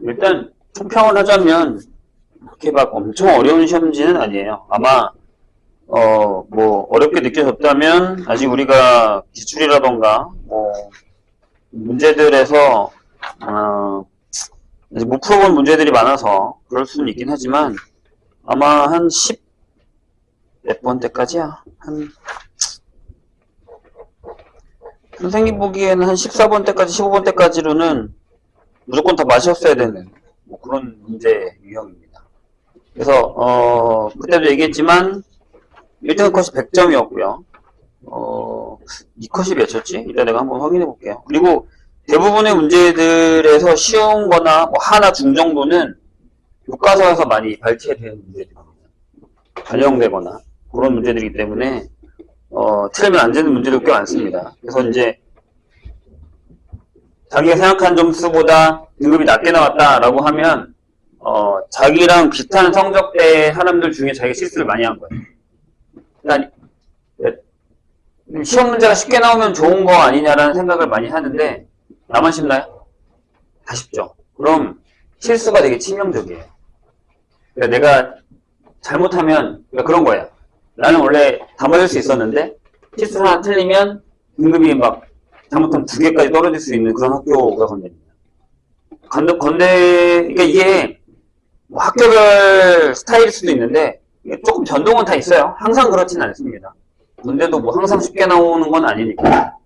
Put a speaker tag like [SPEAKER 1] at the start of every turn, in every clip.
[SPEAKER 1] 일단 총평을 하자면 그렇게 막 엄청 어려운 시험지는 아니에요. 아마 뭐 어렵게 느껴졌다면 아직 우리가 기출이라던가 뭐 문제들에서 아직 못 풀어본 문제들이 많아서 그럴 수는 있긴 하지만 아마 한 10 몇 번째까지야. 선생님 보기에는 한 14번째까지 15번째까지로는 무조건 다 마셨어야 되는 뭐 그런 문제 유형입니다. 그래서 그때도 얘기했지만 1등 컷이 100점이었고요. 2컷이 몇이었지? 이따 내가 한번 확인해 볼게요. 그리고 대부분의 문제들에서 쉬운 거나 뭐 하나 중 정도는 교과서에서 많이 발췌된 문제들입니다. 반영되거나 그런 문제들이기 때문에 틀리면 안 되는 문제도 꽤 많습니다. 그래서 이제 자기가 생각한 점수보다 등급이 낮게 나왔다라고 하면 자기랑 비슷한 성적대 사람들 중에 자기가 실수를 많이 한 거예요. 그러니까 시험 문제가 쉽게 나오면 좋은 거 아니냐라는 생각을 많이 하는데 나만 쉽나요? 다 쉽죠. 그럼 실수가 되게 치명적이에요. 그러니까 내가 잘못하면 그러니까 그런 거예요. 나는 원래 다 맞을 수 있었는데 실수 하나 틀리면 등급이 막 잘못하면 2개까지 떨어질 수 있는 그런 학교가 건대입니다. 그러니까 이게 뭐 학교별 스타일일 수도 있는데 조금 변동은 다 있어요. 항상 그렇진 않습니다. 근데도 뭐 항상 쉽게 나오는 건 아니니까.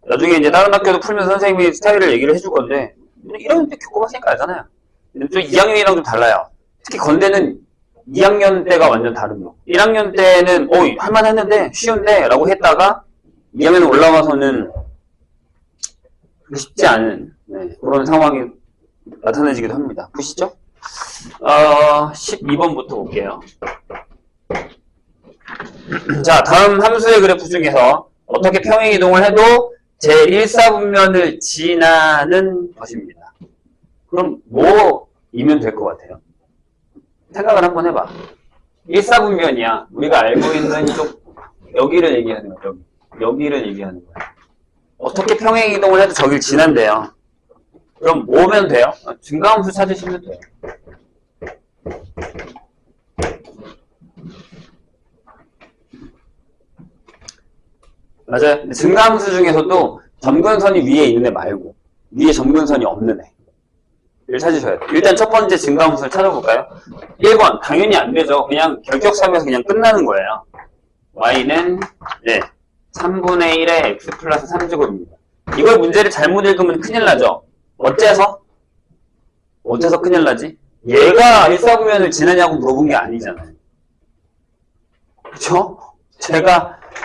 [SPEAKER 1] 나중에 이제 다른 학교도 풀면서 선생님이 스타일을 얘기를 해줄 건데 1학년 때 겪어봤으니까 알잖아요. 근데 또 2학년이랑 좀 달라요. 특히 건대는 2학년 때가 완전 다릅니다. 1학년 때는 할만했는데 쉬운데 라고 했다가 2학년 올라와서는 쉽지 않은 그런 상황이 나타나지기도 합니다. 보시죠? 12번부터 볼게요. 자, 다음 함수의 그래프 중에서 어떻게 평행이동을 해도 제1사분면을 지나는 것입니다. 그럼 뭐이면 될 것 같아요? 생각을 한번 해봐. 1사분면이야. 우리가 알고 있는 여기를 얘기하는 거야. 여기를 얘기하는 거야. 어떻게 평행이동을 해도 저길 지난대요. 그럼 뭐면 돼요? 증가함수 찾으시면 돼요. 맞아요. 증가함수 중에서도 점근선이 위에 있는 애 말고 위에 점근선이 없는 애를 찾으셔야 돼요. 일단 첫 번째 증가함수를 찾아볼까요? 1번 당연히 안 되죠. 그냥 결격삼에서 그냥 끝나는 거예요. y는 3분의 1의 x 플러스 3제곱입니다. 이걸 문제를 잘못 읽으면 큰일 나죠. 어째서 큰일 나지? 얘가 1사분면을 지나냐고 물어본 게 아니잖아요. 그쵸?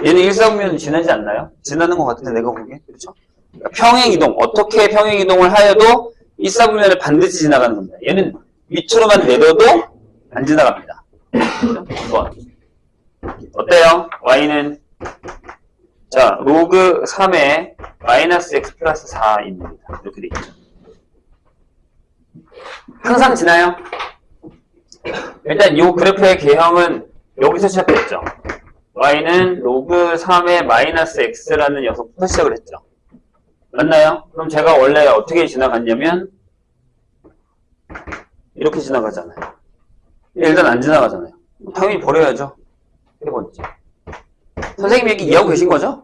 [SPEAKER 1] 얘는 1사분면을 지나지 않나요? 지나는 것 같은데 내가 보기엔. 그렇죠? 그러니까 평행이동, 어떻게 평행이동을 하여도 1사분면을 반드시 지나가는 겁니다. 얘는 밑으로만 내려도 안 지나갑니다. 그렇죠? 2번. 어때요? y는 자, 로그 3에 마이너스 x 플러스 4입니다. 이렇게 돼 있죠. 항상 지나요? 일단 이 그래프의 개형은 여기서 시작했죠. y는 로그 3의 마이너스 x라는 녀석부터 시작을 했죠. 맞나요? 그럼 제가 원래 어떻게 지나갔냐면 이렇게 지나가잖아요. 일단 안 지나가잖아요. 당연히 버려야죠. 1번째. 선생님 얘기 이해하고 계신 거죠?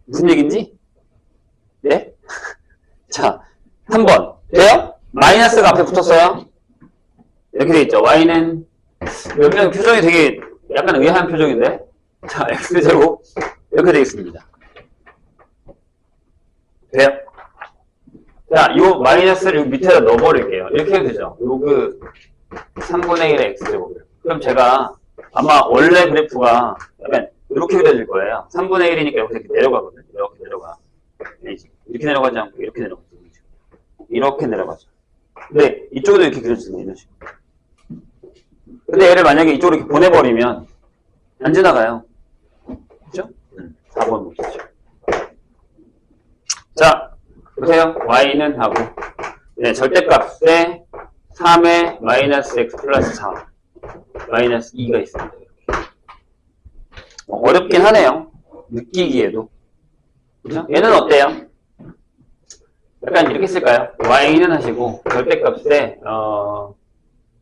[SPEAKER 1] 무슨 얘기인지? 네? 자, 3번. 돼요? 마이너스가 앞에 붙었어요. 이렇게 돼 있죠. y는 몇 명 표정이 되게 약간 의아한 표정인데. 자, x제곱 이렇게 돼 있습니다. 돼요? 자, 이 마이너스를 밑에다 넣어버릴게요. 이렇게 해도 되죠. 로그 3분의 1의 x제곱. 그럼 제가 아마 원래 그래프가 약간 이렇게 그려질 거예요. 3분의 1이니까 이렇게 내려가거든요. 이렇게 내려가. 이렇게 내려가지 않고 이렇게 내려가죠. 이렇게 내려가죠. 근데 이쪽으로 이렇게 그려지네요. 이런 식으로. 근데 얘를 만약에 이쪽으로 이렇게 보내버리면 안 지나가요. 그죠? 4번 보시죠. 자, 보세요. y는 하고 절대값에 3의 마이너스 x 플러스 4 마이너스 2가 있습니다. 어렵긴 하네요. 느끼기에도. 그죠? 얘는 어때요? 약간 이렇게 쓸까요? y는 하시고 절대값에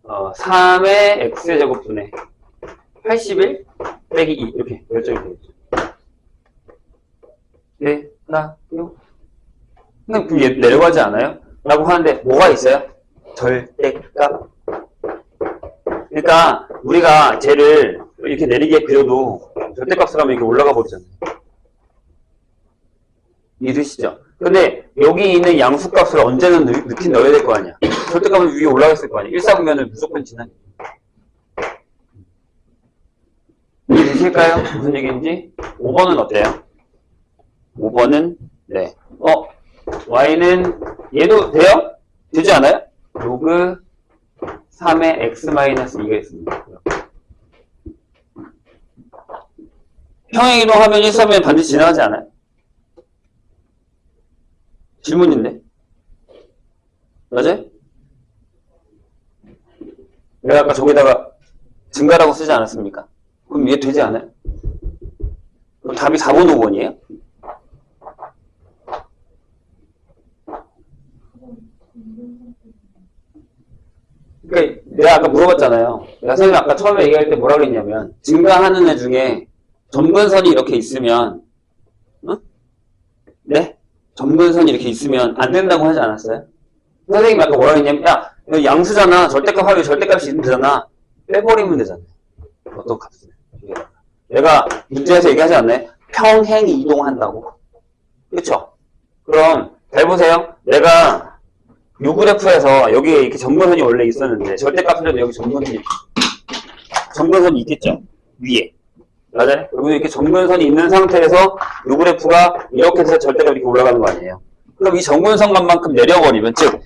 [SPEAKER 1] 3의 x제곱분의 81 빼기 2 이렇게 결정이 되겠죠. 될까요? 근데 그럼 얘 내려가지 않아요? 라고 하는데 뭐가 있어요? 절대값. 그러니까 우리가 쟤를 이렇게 내리게 그려도 절대값을 하면 이렇게 올라가 버리잖아요. 이해되시죠? 근데 여기 있는 양수값을 언제는 넣긴 넣어야 될 거 아니야. 절대값은 위에 올라갔을 거 아니야. 1사분면을 무조건 지나니까. 이해되실까요? 무슨 얘기인지? 5번은 어때요? 5번은 네. y는 얘도 돼요? 되지 않아요? 로그 3의 x-2가 있습니다. 평행이동하면 1사분면 반드시 지나가지 않아요? 질문인데? 맞아요? 내가 아까 저기다가 증가라고 쓰지 않았습니까? 그럼 이게 되지 않아요? 그럼 답이 4번 5번이에요? 그러니까 내가 아까 물어봤잖아요. 내가 선생님 아까 처음에 얘기할 때 뭐라 그랬냐면 증가하는 애 중에 점근선이 이렇게 있으면 네? 점근선이 이렇게 있으면 안 된다고 하지 않았어요? 선생님이 아까 뭐라 그랬냐면 야 양수잖아. 절대값 하면 절대값이 있으면 되잖아. 빼버리면 되잖아. 어떤 값을. 내가 문제에서 얘기하지 않나요? 평행 이동한다고. 그쵸? 그럼 잘 보세요. 내가 요 그래프에서 여기에 이렇게 점근선이 원래 있었는데 절대값을 여기 점근선이 있겠죠? 위에. 맞아요? 그리고 이렇게 점근선이 있는 상태에서 요 그래프가 이렇게 해서 절대값이 이렇게 올라가는 거 아니에요? 그럼 이 점근선만큼 내려버리면, 즉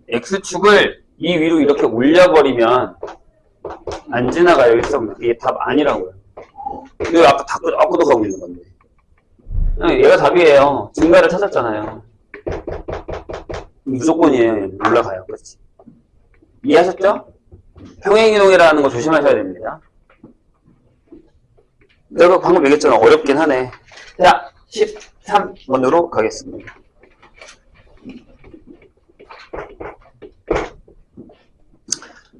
[SPEAKER 1] x축을 이 위로 이렇게 올려버리면 안 지나가요. 이게 답 아니라고요. 이거 아까도 가고 있는 건데. 얘가 답이에요. 증가를 찾았잖아요. 무조건이에요. 올라가요. 그렇지. 이해하셨죠? 평행이동이라는 거 조심하셔야 됩니다. 내가 방금 얘기했잖아. 어렵긴 하네. 자, 13번으로 가겠습니다.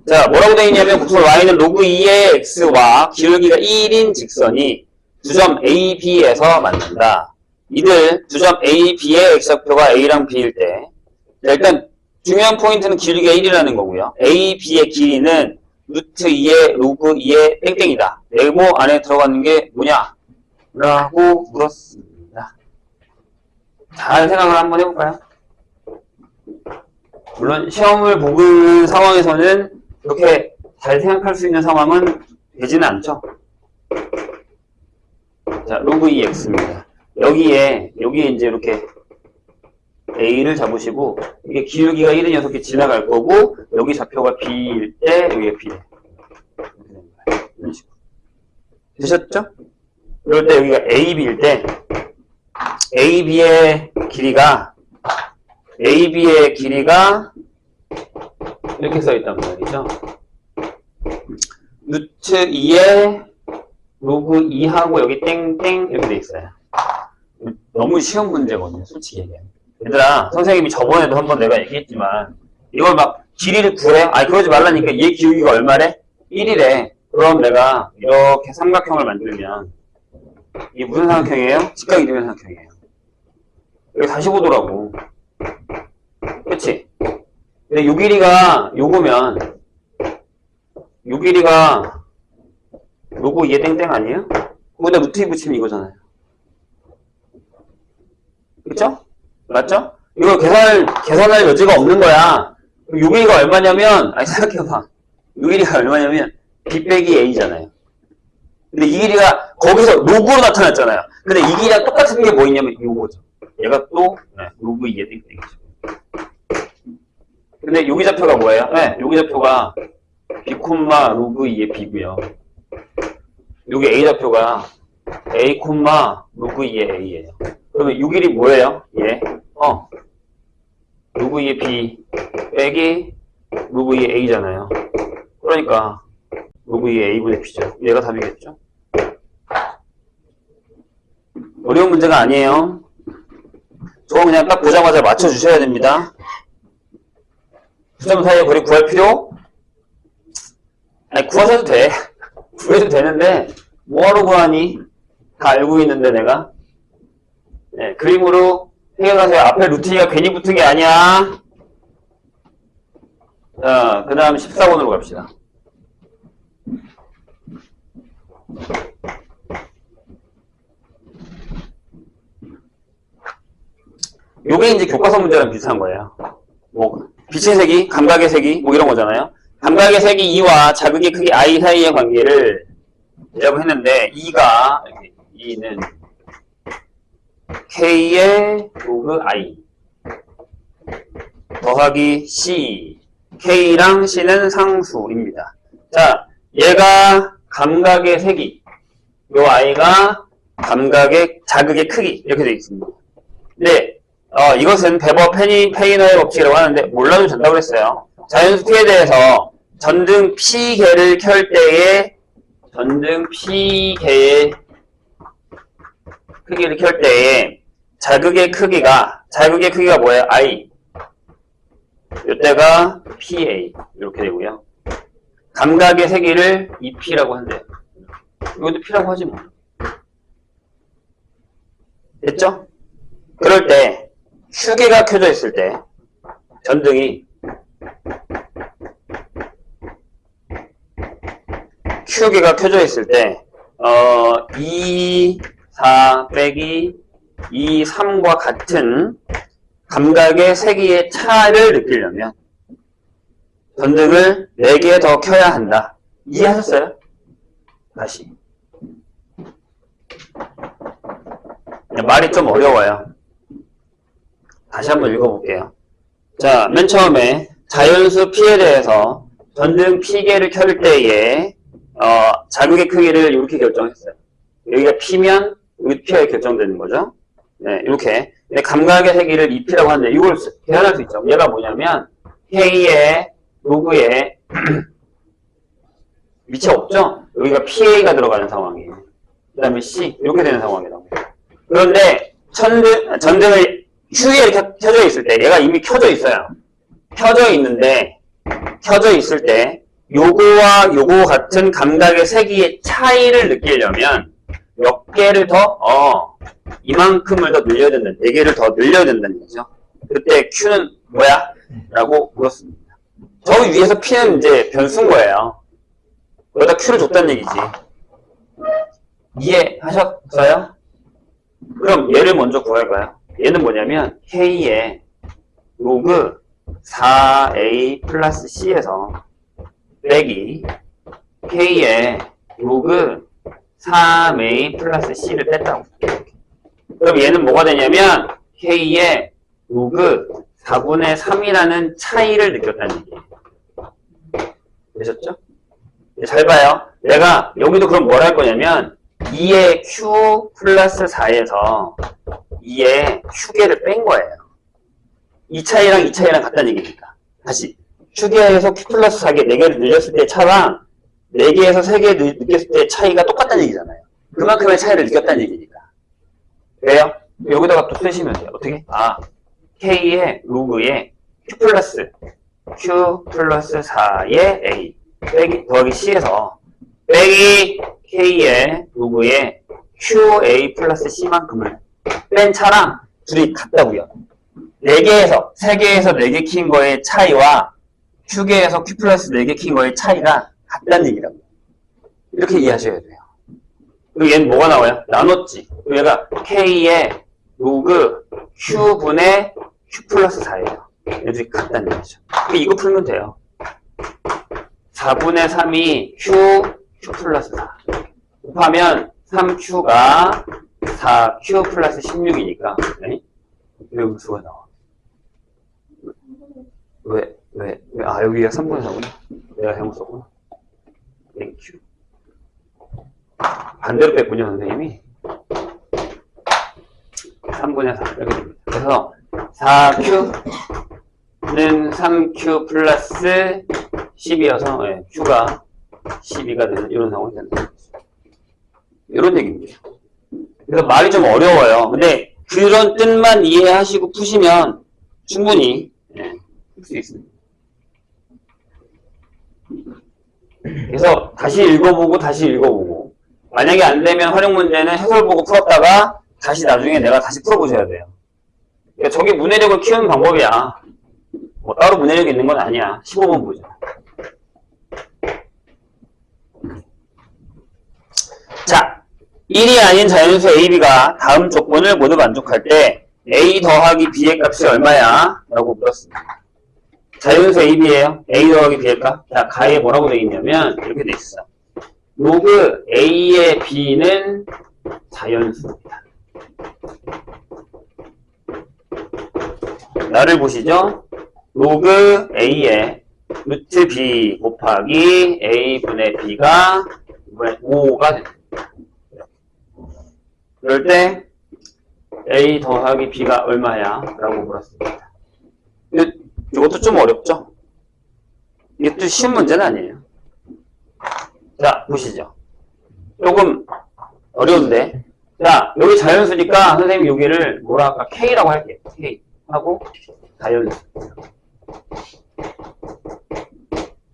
[SPEAKER 1] 자, 뭐라고 되어 있냐면 국소 y는 로그 2의 x와 기울기가 1인 직선이 두 점 A, B에서 만난다. 이들 두 점 A, B의 x좌표가 A랑 B일 때, 자, 일단 중요한 포인트는 기울기가 1이라는 거고요. A, B의 길이는 루트 2의 로그 2의 땡땡이다. 네모 안에 들어가는 게 뭐냐? 라고 물었습니다. 잘 생각을 한번 해볼까요? 물론 시험을 보는 상황에서는 그렇게 잘 생각할 수 있는 상황은 되지는 않죠. 자, 로그 2x입니다. 여기에 이제 이렇게 A를 잡으시고, 이게 기울기가 1인 녀석이 지나갈 거고, 여기 좌표가 B일 때, 여기가 B래. 이런 식으로. 되셨죠? 그럴 때 여기가 AB일 때, AB의 길이가 이렇게 써있단 말이죠. 루트 2에 로그 2하고 여기 땡땡 이렇게 돼 있어요. 너무 쉬운 문제거든요, 솔직히 얘기하면. 얘들아, 선생님이 저번에도 한번 내가 얘기했지만, 이걸 막 길이를 구해? 아니, 그러지 말라니까. 얘 기울기가 얼마래? 1이래. 그럼 내가 이렇게 삼각형을 만들면, 이게 무슨 삼각형이에요? 직각 이동의 삼각형이에요. 여기 다시 보더라고. 그치? 근데 요 길이가 요거면, 요 길이가 로그 2의 땡땡 아니에요? 거기다 루트 2 붙이면 이거잖아요. 그쵸? 맞죠? 이거 계산할 여지가 없는 거야. 요 길이가 얼마냐면, 아니, 생각해봐. 요 길이가 얼마냐면, B 빼기 A잖아요. 근데 이 길이가 거기서 로그로 나타났잖아요. 근데 이 길이랑 똑같은 게 뭐 있냐면, 요거죠. 얘가 또, 로그 2의 땡땡이죠. 근데 여기 좌표가 뭐예요? 네, 여기 좌표가 B, 로그 2의 B고요. 여기 A 좌표가 A, 로그 2의 A예요. 그러면 이 길이 뭐예요? 얘. 로그 2의 B 빼기 로그 2의 A잖아요. 그러니까 로그 2의 A분의 B죠. 얘가 답이겠죠? 어려운 문제가 아니에요. 그거 그냥 딱 보자마자 맞춰주셔야 됩니다. 두 점 사이의 거리 구할 필요? 아니, 구하셔도 돼. 구해도 되는데, 뭐하러 구하니? 다 알고 있는데, 내가. 네, 그림으로 해결하세요. 앞에 루틴이가 괜히 붙은 게 아니야. 자, 그 다음 14번으로 갑시다. 요게 이제 교과서 문제랑 비슷한 거예요. 뭐, 빛의 세기, 감각의 세기, 뭐 이런 거잖아요. 감각의 세기 2와 자극의 크기 I 사이의 관계를 대답을 했는데, 2가, 2는 K의 로그 I 더하기 C, K랑 C는 상수입니다. 자, 얘가 감각의 세기, 요 I가 감각의 자극의 크기, 이렇게 되어 있습니다. 네. 이것은 베버 페이너의 법칙이라고 하는데 몰라도 된다고 그랬어요. 자연수 T에 대해서 전등 P개를 켤 때에 전등 P개의 크기를 켤 때에 자극의 크기가 뭐예요? I. 이때가 PA 이렇게 되고요. 감각의 세기를 EP라고 한대요. 이것도 P라고 하지 뭐. 됐죠? 그럴 때 휴게가 켜져 있을 때 전등이 휴게가 켜져 있을 때 2, 4 빼기 2, 3과 같은 감각의 세기의 차를 느끼려면 전등을 4개 더 켜야 한다. 이해하셨어요? 다시. 말이 좀 어려워요. 다시 한번 읽어볼게요. 자, 맨 처음에 자연수 P에 대해서 전등 P개를 켤 때에 자극의 크기를 이렇게 결정했어요. 여기가 P면 여기 P가 결정되는 거죠. 네, 이렇게. 근데 감각의 세기를 EP라고 하는데 이걸 계산할 수 있죠. 얘가 뭐냐면 K의 로그에 밑이 없죠? 여기가 PA가 들어가는 상황이에요. 그 다음에 C 이렇게 되는 상황이라고. 그런데 전등을 휴에 켜져 있을 때 얘가 이미 켜져 있어요. 켜져 있을 때 요거와 요거 같은 감각의 세기의 차이를 느끼려면 몇 개를 더 이만큼을 더 늘려야 된다. 4개를 더 늘려야 된다는 거죠. 그때 Q는 뭐야? 라고 물었습니다. 저 위에서 P는 이제 변수인 거예요. 여기다 Q를 줬다는 얘기지. 이해하셨어요? 그럼 얘를 먼저 구할까요? 얘는 뭐냐면 K의 로그 4A 플러스 C에서 빼기 K의 로그 3A 플러스 C를 뺐다고. 그럼 얘는 뭐가 되냐면 K의 로그 4분의 3이라는 차이를 느꼈다는 얘기예요. 되셨죠? 잘 봐요. 내가 여기도 그럼 뭘 할 거냐면 2의 Q 플러스 4에서 2의 Q개를 뺀 거예요. 이 차이랑 같다는 얘기니까. 다시 Q개에서 Q 플러스 4개 4개를 늘렸을 때 차랑 4개에서 3개 느꼈을 때 차이가 똑같다는 얘기잖아요. 그만큼의 차이를 느꼈다는 얘기니까. 왜요? 여기다가 또 쓰시면 돼요. 어떻게? K의 로그에 Q 플러스 4의 A 빼기 더하기 C에서 빼기 K의 로그에 QA 플러스 C만큼을 뺀 차랑 둘이 같다고요. 4개에서 3개에서 4개 킨 거의 차이와 Q개에서 Q 플러스 4개 킨 거의 차이가 같다는 얘기라고. 이렇게 이해하셔야 돼요. 그리고 얘는 뭐가 나와요? 나눴지. 얘가 K의 로그 Q분의 Q 플러스 4예요. 얘들이 같다는 얘기죠. 이거 풀면 돼요. 4분의 3이 Q 플러스 4. 곱하면 3Q가 4Q 플러스 16이니까. 네? 왜 음수가 나와? 왜? 여기가 3분의 4구나. 내가 잘못 썼구나. 땡큐. 반대로 뺐군요, 선생님이. 3분의 4. 이렇게 됩니다. 그래서 4Q는 3Q 플러스 10이어서, 네, Q가 12가 되는 이런 상황이 된다. 이런 얘기입니다. 그래서 말이 좀 어려워요. 근데 그런 뜻만 이해하시고 푸시면 충분히 풀 수 있습니다. 그래서 다시 읽어보고 다시 읽어보고 만약에 안 되면 활용 문제는 해설 보고 풀었다가 다시 나중에 내가 다시 풀어보셔야 돼요. 그러니까 저게 문해력을 키우는 방법이야. 뭐 따로 문해력이 있는 건 아니야. 15번 보죠. 자, 1이 아닌 자연수 A, B가 다음 조건을 모두 만족할 때 A 더하기 B의 값이 얼마야? 라고 물었습니다. 자연수 A, B예요. A 더하기 B의 값. 자, 가에 뭐라고 되어 있냐면 이렇게 되어 있어. 로그 A의 B는 자연수입니다. 나를 보시죠. 로그 A의 루트 B 곱하기 A분의 B가 5가 됩니다. 그럴 때 A 더하기 B가 얼마야? 라고 물었습니다. 이것도 좀 어렵죠? 이게 또 쉬운 문제는 아니에요. 자, 보시죠. 조금 어려운데. 자, 여기 자연수니까 선생님 여기를 뭐라 할까? K라고 할게요. K 하고 자연수.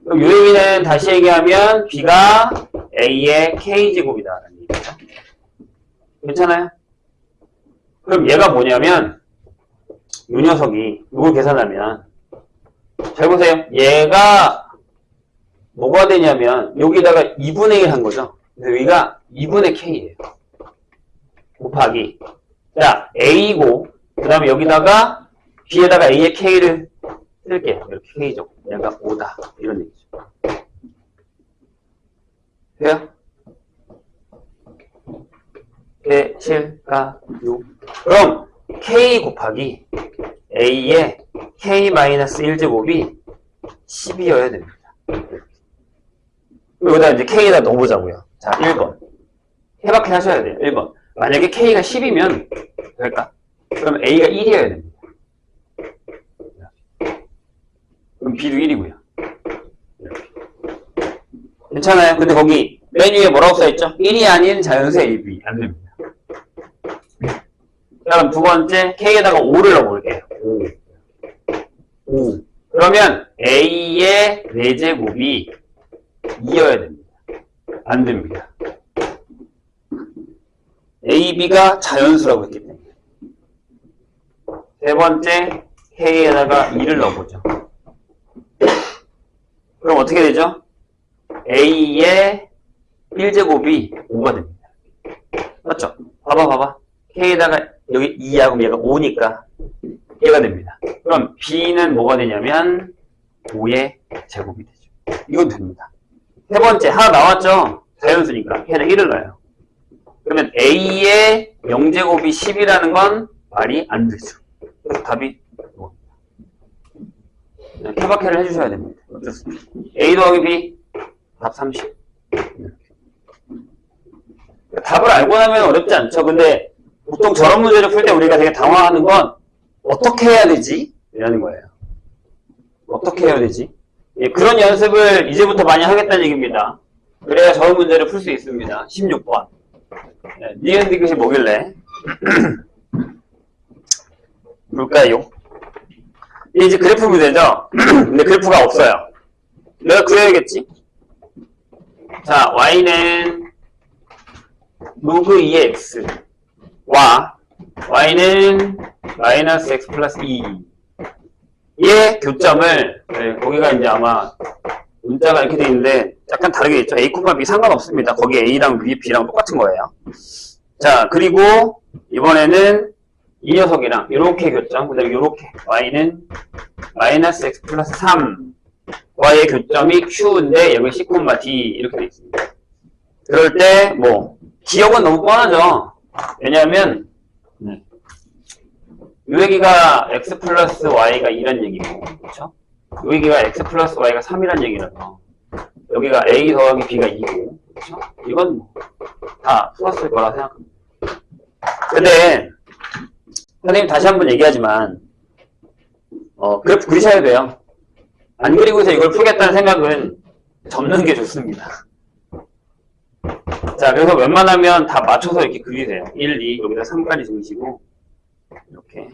[SPEAKER 1] 그럼 요 얘기는 다시 얘기하면 B가 A의 K제곱이다라는 얘기죠. 괜찮아요? 그럼 얘가 뭐냐면 이 녀석이 이걸 계산하면 잘 보세요. 얘가 뭐가 되냐면 여기다가 2분의 1 한 거죠. 여기가 2분의 K예요. 곱하기 자 A고 그 다음에 여기다가 B에다가 A의 K를 쓸게요. 이렇게 K죠. 얘가 5다. 이런 얘기죠. 돼요? 실가요. 그럼 K 곱하기 A의 K-1제곱이 10이어야 됩니다. 여기다 이제 K에다 넣어보자고요. 자, 1번. 해박해 하셔야 돼요. 1번. 만약에 K가 10이면 될까? 그럼 A가 1이어야 됩니다. 그럼 B도 1이고요. 괜찮아요? 근데 거기 맨 위에 뭐라고 써있죠? 1이 아닌 자연수 AB. 안 됩니다. 그럼 두 번째, K에다가 5를 넣어볼게요. 5. 그러면 A의 4제곱이 2여야 됩니다. 안 됩니다. AB가 자연수라고 했기 때문에. 세 번째, K에다가 2를 넣어보죠. 그럼 어떻게 되죠? A의 1제곱이 5가 됩니다. 맞죠? 봐봐. K에다가 여기 2야, 그럼 얘가 5니까 얘가 됩니다. 그럼 B는 뭐가 되냐면 5의 제곱이 되죠. 이건 됩니다. 세 번째, 하나 나왔죠? 자연수니까 K에다 1을 넣어요. 그러면 A의 0제곱이 10이라는 건 말이 안 되죠. 그래서 답이 이겁니다. 케바케를 해주셔야 됩니다. 어떻습니까? A 더하기 B, 답 30. 답을 알고 나면 어렵지 않죠. 근데 보통 저런 문제를 풀 때 우리가 되게 당황하는 건 어떻게 해야 되지? 이라는 거예요. 어떻게 해야 되지? 예, 그런 연습을 이제부터 많이 하겠다는 얘기입니다. 그래야 저런 문제를 풀 수 있습니다. 16번. 네, 니은 디귿이 뭐길래? 볼까요? 이제 그래프 문제죠? 근데 그래프가 없어요. 내가 그려야겠지? 자, y는 로그 2의 x와 y는 마이너스 x 플러스 2의 교점을, 네, 거기가 이제 아마 문자가 이렇게 돼 있는데 약간 다르게 있죠. A, B 상관없습니다. 거기 A랑 B, B랑 똑같은 거예요. 자, 그리고 이번에는 이 녀석이랑 이렇게 교점, 그 다음에 이렇게 y는 마이너스 x 플러스 3과의 교점이 Q인데 여기 C, D 이렇게 돼 있습니다. 그럴 때 뭐 기억은 너무 뻔하죠. 왜냐하면 이 얘기가 x 플러스 y가 2란 얘기고, 그렇죠? 이 얘기가 x 플러스 y가 3이란 얘기라서 여기가 a 더하기 b가 2고, 그렇죠? 이건 다 풀었을 거라 생각합니다. 근데 선생님 다시 한번 얘기하지만 그래프 그리셔야 돼요. 안 그리고서 이걸 풀겠다는 생각은 접는 게 좋습니다. 자, 그래서 웬만하면 다 맞춰서 이렇게 그리세요. 1, 2, 여기다 3까지 적으시고 이렇게.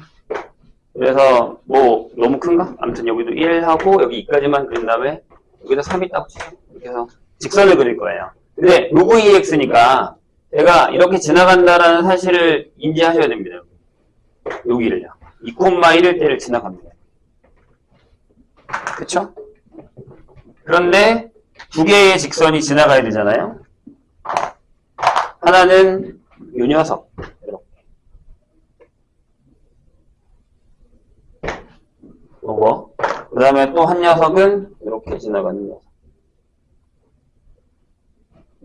[SPEAKER 1] 그래서 뭐 너무 큰가? 아무튼 여기도 1하고 여기 2까지만 그린 다음에 여기다 3 있다고 치죠. 이렇게 해서 직선을 그릴 거예요. 근데 로그 2x니까 제가 이렇게 지나간다라는 사실을 인지하셔야 됩니다. 여기를요. 2,1일 때를 지나갑니다. 그쵸? 그런데 두 개의 직선이 지나가야 되잖아요. 하나는 요 녀석. 이렇게. 요거. 그 다음에 또 한 녀석은 이렇게 지나가는 녀석.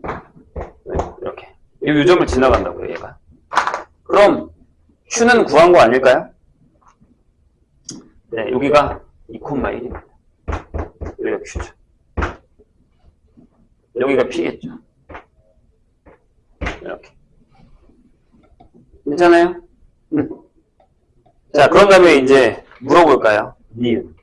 [SPEAKER 1] 네, 이렇게. 이 요점을 지나간다고요, 얘가. 그럼 Q는 구한 거 아닐까요? 네, 여기가 2,1입니다. 여기가 Q죠. 여기가 P겠죠. 이렇게. 괜찮아요? 자, 그런 다음에 이제 물어볼까요? 니은.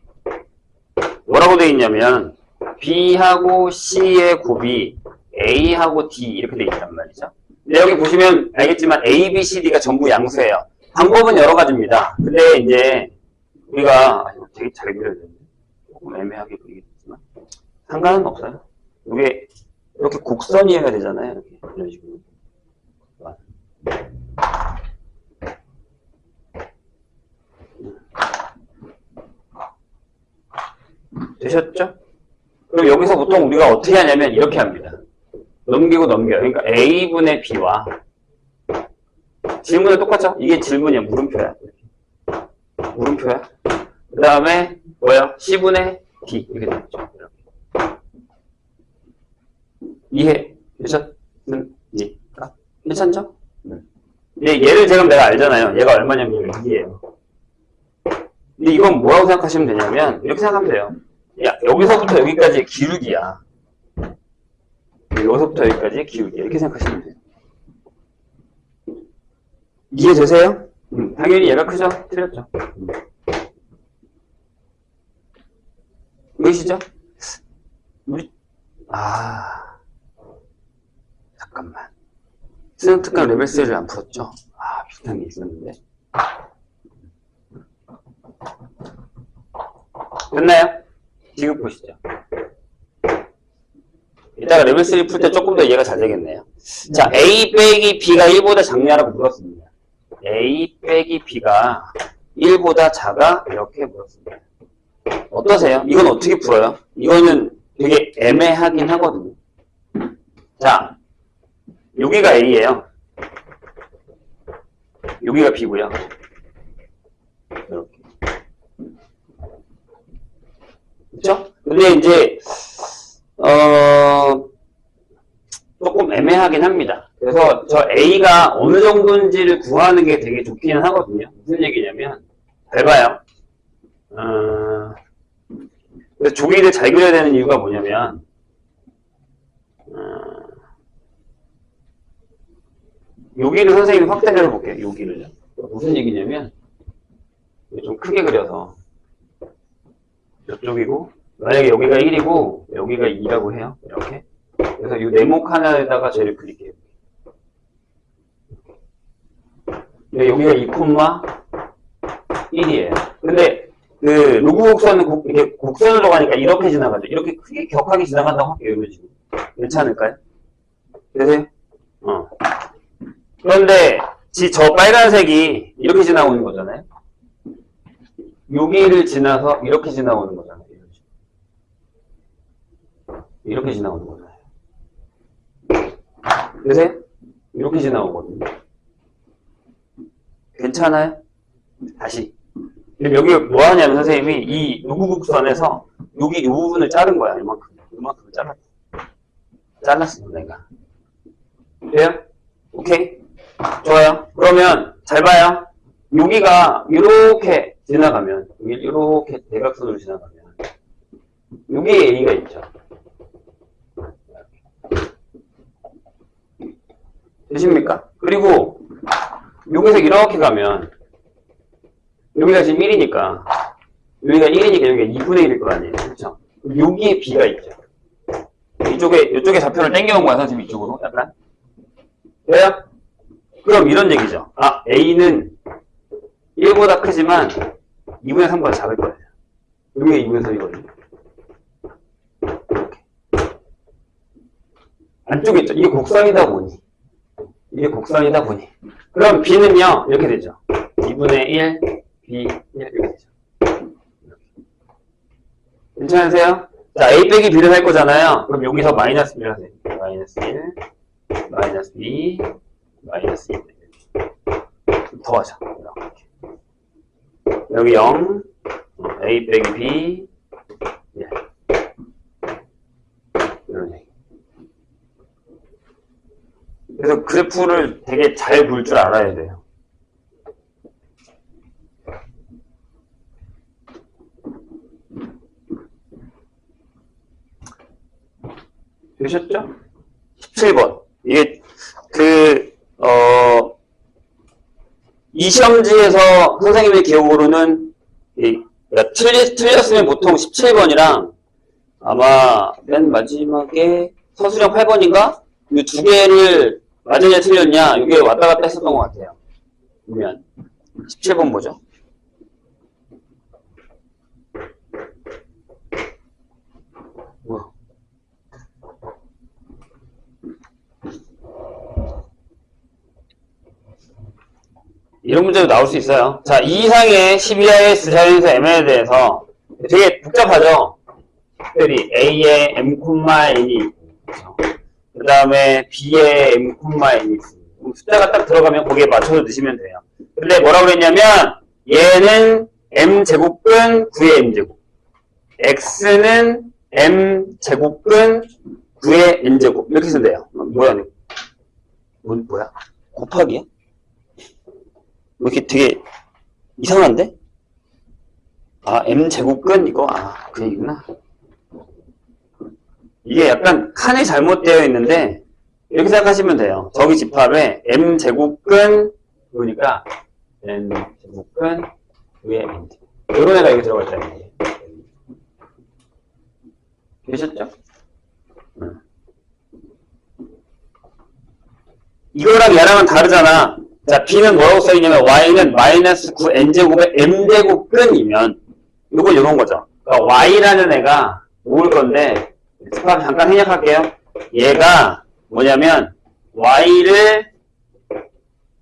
[SPEAKER 1] 뭐라고 되어 있냐면, B하고 C의 곱이 A하고 D 이렇게 되어 있단 말이죠. 근데 여기 보시면 알겠지만 A, B, C, D가 전부 양수예요. 방법은 여러 가지입니다. 근데 이제 우리가 되게 잘 그려야 되는데 조금 애매하게 그리겠지만 상관은 없어요. 이게 이렇게 곡선이어야 되잖아요. 이렇게 이런 식으로. 되셨죠? 그럼 여기서 보통 우리가 어떻게 하냐면 이렇게 합니다. 넘기고 넘겨요. 그러니까 A분의 B와 질문은 똑같죠? 이게 질문이야. 물음표야. 물음표야. 그 다음에 뭐야? C분의 D 이렇게 되겠죠. 이해 되셨습니까? 괜찮죠? 근데 얘를 지금 내가 알잖아요. 얘가 얼마냐면 2예요. 근데 이건 뭐라고 생각하시면 되냐면 이렇게 생각하면 돼요. 야, 여기서부터 여기까지 기울기야. 여기서부터 여기까지 기울기야. 이렇게 생각하시면 돼요. 이해되세요? 당연히 얘가 크죠? 틀렸죠? 보이시죠? 잠깐만. 수능 특강 레벨 3를 안 풀었죠? 비슷한 게 있었는데. 됐나요? 지금 보시죠. 이따가 레벨 3 풀 때 조금 더 이해가 잘 되겠네요. 자, A 빼기 B가 1보다 작냐라고 물었습니다. A 빼기 B가 1보다 작아? 이렇게 물었습니다. 어떠세요? 이건 어떻게 풀어요? 이거는 되게 애매하긴 하거든요. 자, 여기가 A예요. 여기가 B고요. 이렇게. 그렇죠? 근데 이제 조금 애매하긴 합니다. 그래서 저 A가 어느 정도인지를 구하는 게 되게 좋기는 하거든요. 무슨 얘기냐면 잘 봐요. 그래서 조기를 잘 그려야 되는 이유가 뭐냐면 여기를 선생님이 확대를 해볼게요. 여기를요. 무슨 얘기냐면 좀 크게 그려서 이쪽이고 만약에 여기가 1이고 여기가 2라고 해요. 이렇게. 그래서 이 네모 하나에다가 쟤를 그릴게요. 여기가 2,1이에요. 근데 그 로그 곡선은 이렇게 곡선으로 가니까 이렇게 지나가죠. 이렇게 크게 격하게 지나간다고 할게요. 이런 식으로. 괜찮을까요? 되세요? 그런데 저 빨간색이 이렇게 지나오는 거잖아요. 여기를 지나서 이렇게 지나오는 거잖아요. 이렇게 지나오는 거잖아요. 되세요? 이렇게 지나오거든요. 괜찮아요? 다시. 그럼 여기 뭐 하냐면 선생님이 이 누구국선에서 여기 이 부분을 자른 거야. 이만큼 잘랐어. 잘랐어, 내가. 돼요? 오케이? 좋아요. 그러면 잘 봐요. 여기가 이렇게 지나가면, 이렇게 대각선으로 지나가면, 여기에 A가 있죠. 되십니까? 그리고 여기서 이렇게 가면 여기가 지금 1이니까 여기가 1이니까 여기가 2분의 1일 거 아니에요. 그렇죠? 여기에 B가 있죠. 이쪽에 좌표를 당겨온 거야, 선생님 이쪽으로. 약간. 돼요? 그럼 이런 얘기죠. A는 1보다 크지만 2분의 3보다 작을 거예요. 여기가 2분의 3이거든요. 안쪽에 있죠. 이게 곡선이다 보니. 그럼 B는요, 이렇게 되죠. 2분의 1, B, 1, 이렇게 되죠. 괜찮으세요? 자, A 빼기 B를 할 거잖아요. 그럼 여기서 마이너스 B를 하세요. 마이너스 1, 마이너스 2, 마이너스 1. 더하자. 이렇게. 여기 0, A 빼기 B, 1. 이런 얘기. 그래서 그래프를 되게 잘 볼 줄 알아야 돼요. 되셨죠? 17번. 이게, 이 시험지에서 선생님의 기억으로는, 그러니까 틀렸으면 보통 17번이랑 아마 맨 마지막에 서술형 8번인가? 이 두 개를 맞았냐 틀렸냐, 이게 왔다 갔다 했었던 것 같아요. 보면. 17번 뭐죠? 뭐야? 이런 문제도 나올 수 있어요. 자, 2 이상의 12하의 자연수 M에 대해서 되게 복잡하죠? 특별히 A의 M, N이 있고, 그 다음에 B의 M, N이 있고, 숫자가 딱 들어가면 거기에 맞춰서 넣으시면 돼요. 근데 뭐라고 그랬냐면, 얘는 M제곱근 9의 M제곱, X는 M제곱근 9의 N제곱, 이렇게 쓰면 돼요. 뭐야? 뭐야? 곱하기야? 뭐 이렇게 되게 이상한데? 아, M제곱근 이거? 아, 그 얘기구나. 이게 약간 칸이 잘못되어 있는데 이렇게 생각하시면 돼요. 저기 집합에 M제곱근 그러니까 M제곱근 위에 M제곱 이런 애가 여기 들어가 있다는 얘기예요. 되셨죠? 이거랑 얘랑은 다르잖아. 자, B는 뭐라고 써있냐면 Y는 마이너스 9N제곱의 M제곱근이면 이건 이런 거죠. 그러니까 Y라는 애가 모을 건데 집합 잠깐 생략할게요. 얘가 뭐냐면 Y를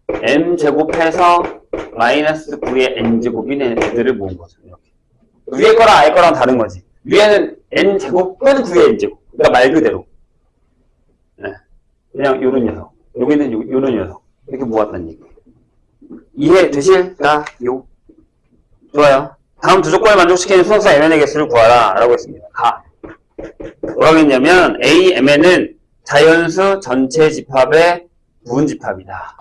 [SPEAKER 1] M제곱해서 마이너스 9의 N제곱인 애들을 모은 거죠. 이렇게. 위에 거랑 아래 거랑 다른 거지. 위에는 N제곱근 9의 N제곱. 그러니까 말 그대로. 네. 그냥 요런 녀석. 여기는 요런 녀석. 이렇게 모았다는 얘기. 이해되실까요? 좋아요. 다음 두 조건을 만족시키는 수능사 Mn의 개수를 구하라. 라고 했습니다. 뭐라고 했냐면 A, Mn은 자연수 전체 집합의 부분 집합이다.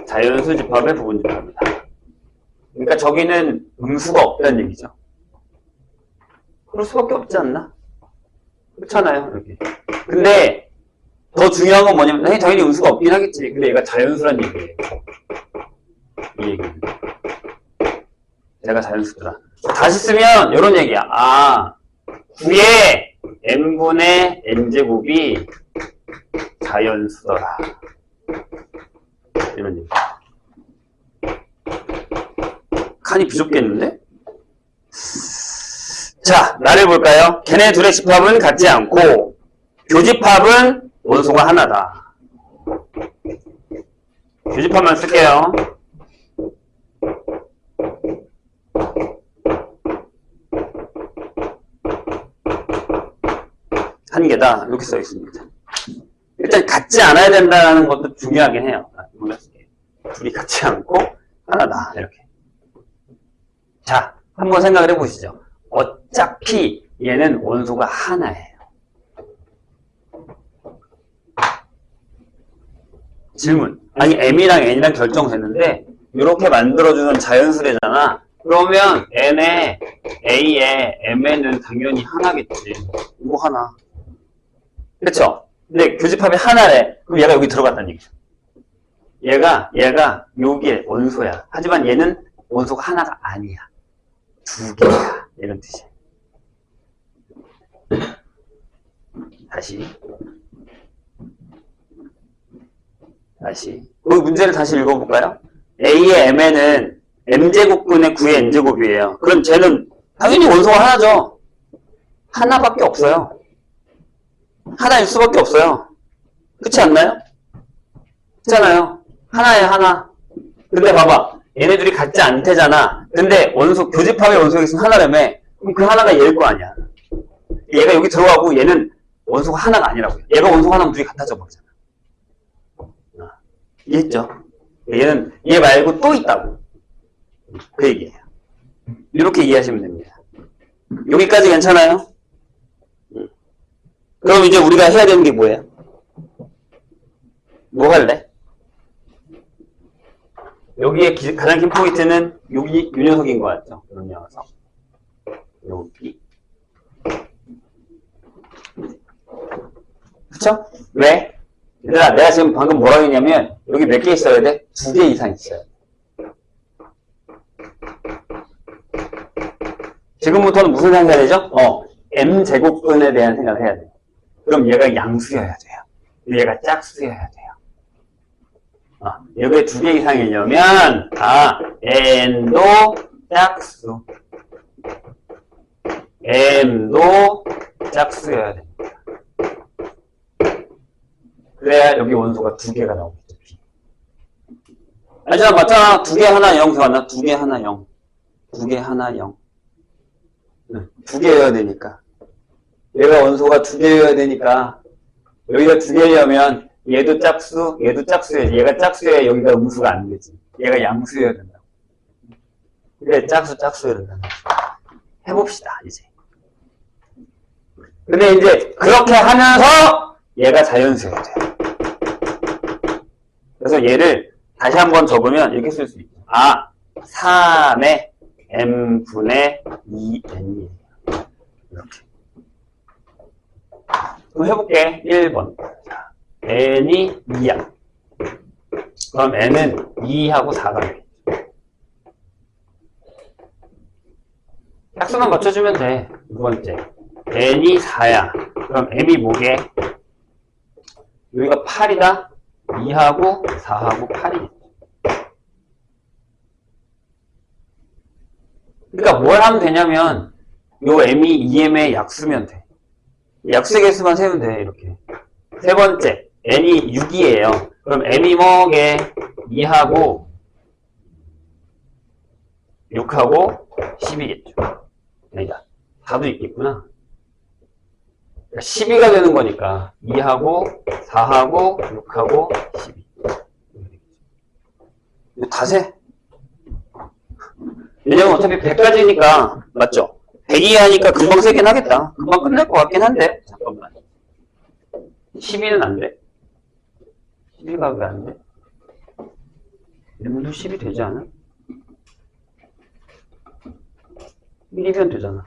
[SPEAKER 1] 자연수 집합의 부분 집합이다. 그러니까 저기는 음수가 없다는 얘기죠. 그럴 수밖에 없지 않나? 그렇잖아요. 이렇게. 근데 더 중요한 건 뭐냐면 당연히 음수가 없긴 하겠지. 근데 얘가 자연수란 얘기예요. 이 얘기는. 얘가 자연수더라. 다시 쓰면 이런 얘기야. 아, 9의 n분의 n제곱이 자연수더라. 이런 얘기. 칸이 부족겠는데? 자, 나를 볼까요? 걔네 둘의 집합은 같지 않고 교집합은 원소가 하나다. 교집합만 쓸게요. 한 개다. 이렇게 써 있습니다. 일단 같지 않아야 된다는 것도 중요하긴 해요. 둘이 같지 않고 하나다. 이렇게. 자, 한번 생각을 해보시죠. 어차피 얘는 원소가 하나예요. 질문. 아니, M이랑 N이랑 결정됐는데 이렇게 만들어주는 자연수래잖아. 그러면 N에 A에 M에는 당연히 하나겠지. 이거 하나. 그쵸? 근데 교집합이 하나래. 그럼 얘가 여기 들어갔다는 얘기죠. 얘가 여기에 원소야. 하지만 얘는 원소가 하나가 아니야. 두 개야. 이런 뜻이야. 다시. 다시. 그 문제를 다시 읽어볼까요? A의 mn은 m제곱분의 9의 n제곱이에요. 그럼 쟤는 당연히 원소가 하나죠. 하나밖에 없어요. 하나일 수밖에 없어요. 그렇지 않나요? 그렇잖아요. 하나에 하나. 근데 봐봐. 얘네들이 같지 않대잖아. 근데 원소, 교집합의 원소가 있으면 하나라며. 그럼 그 하나가 얘일 거 아니야. 얘가 여기 들어가고 얘는 원소가 하나가 아니라고요. 얘가 원소가 하나면 둘이 같아져 버리잖아. 이해했죠? 얘는 얘 말고 또 있다고. 그 얘기예요. 이렇게 이해하시면 됩니다. 여기까지 괜찮아요? 그럼 이제 우리가 해야 되는 게 뭐예요? 뭐 할래? 여기에 가장 큰 포인트는 여기 이 녀석인 것 같죠? 이런 녀석. 여기. 그쵸? 왜? 얘들아, 내가 지금 방금 뭐라고 했냐면, 여기 몇 개 있어야 돼? 2개 이상 있어야 돼. 지금부터는 무슨 생각을 해야 되죠? m제곱분에 대한 생각을 해야 돼요. 그럼 얘가 양수여야 돼요. 얘가 짝수여야 돼요. 여기에 2개 이상이려면, n도 짝수. m도 짝수여야 됩니다. 그래야 여기 원소가 2개가 나오겠죠. 알잖아, 맞잖아. 2개 하나 0 맞나? 2개 하나 0. 2개 하나 0. 2개여야 되니까. 얘가 원소가 2개여야 되니까, 여기가 2개려면, 얘도 짝수, 얘도 짝수여야지. 얘가 짝수여야 여기가 음수가 안 되지. 얘가 양수여야 된다고. 그래, 짝수여야 된다고. 해봅시다, 이제. 근데 이제, 그렇게 하면서, 얘가 자연수여야 돼요. 그래서 얘를 다시 한번 적으면 이렇게 쓸 수 있죠. 3의 m분의 2n이에요. 이렇게. 그럼 해볼게. 1번. n이 2야. 그럼 n은 2하고 4가 돼. 짝수만 맞춰주면 돼. 두 번째. n이 4야. 그럼 m이 뭐게? 여기가 8이다. 2하고 4하고 8이. 그러니까 뭘 하면 되냐면 요 m이 2m의 약수면 돼. 약수의 개수만 세면 돼. 이렇게. 세 번째. n이 6이에요. 그럼 m이 뭐게? 2하고 6하고 10이겠죠. 아니다. 4도 있겠구나. 12가 되는 거니까 2하고 4하고 6하고 12. 이거 다 세. 왜냐면 어차피 100까지니까 맞죠? 100이 하니까 금방 세긴 하겠다. 금방 끝날 것 같긴 한데 잠깐만. 12는 안 돼. 12가 왜 안 돼? m도 10이 되지 않아? 1이면 되잖아.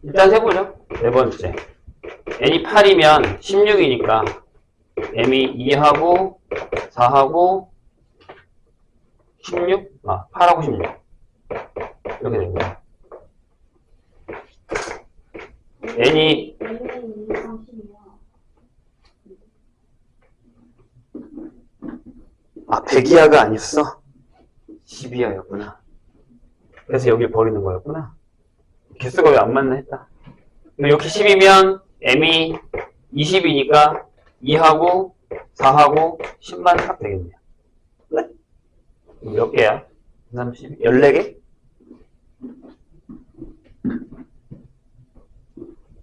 [SPEAKER 1] 일단 해보죠. 네 번째. n이 8이면 16이니까 m이 2하고 4하고 16? 8하고 16. 이렇게 됩니다. n이 100이하가 아니었어? 12하였구나. 그래서 여길 버리는 거였구나. 개수가 왜 안 맞나 했다. 이렇게 10이면 m이 20이니까 2하고 4하고 10만 딱 되겠네요. 네? 몇 개야? 30, 14개?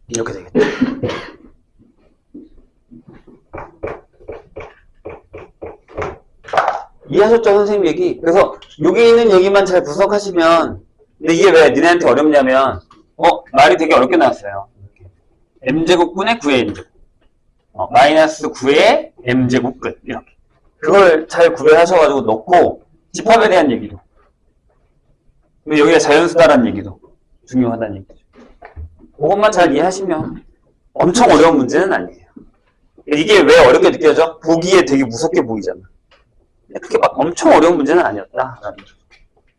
[SPEAKER 1] 이렇게 되겠다. 이해하셨죠, 선생님 얘기? 그래서 여기 있는 얘기만 잘 분석하시면, 근데 이게 왜 니네한테 어렵냐면, 말이 되게 어렵게 나왔어요. m제곱분의 9의 n제곱. 마이너스 9의 m제곱 끝. 이렇게. 그걸 잘 구별하셔가지고 넣고, 집합에 대한 얘기도. 그리고 여기가 자연수다라는 얘기도 중요하다는 얘기죠. 그것만 잘 이해하시면 엄청 어려운 문제는 아니에요. 이게 왜 어렵게 느껴져? 보기에 되게 무섭게 보이잖아. 그렇게 막 엄청 어려운 문제는 아니었다.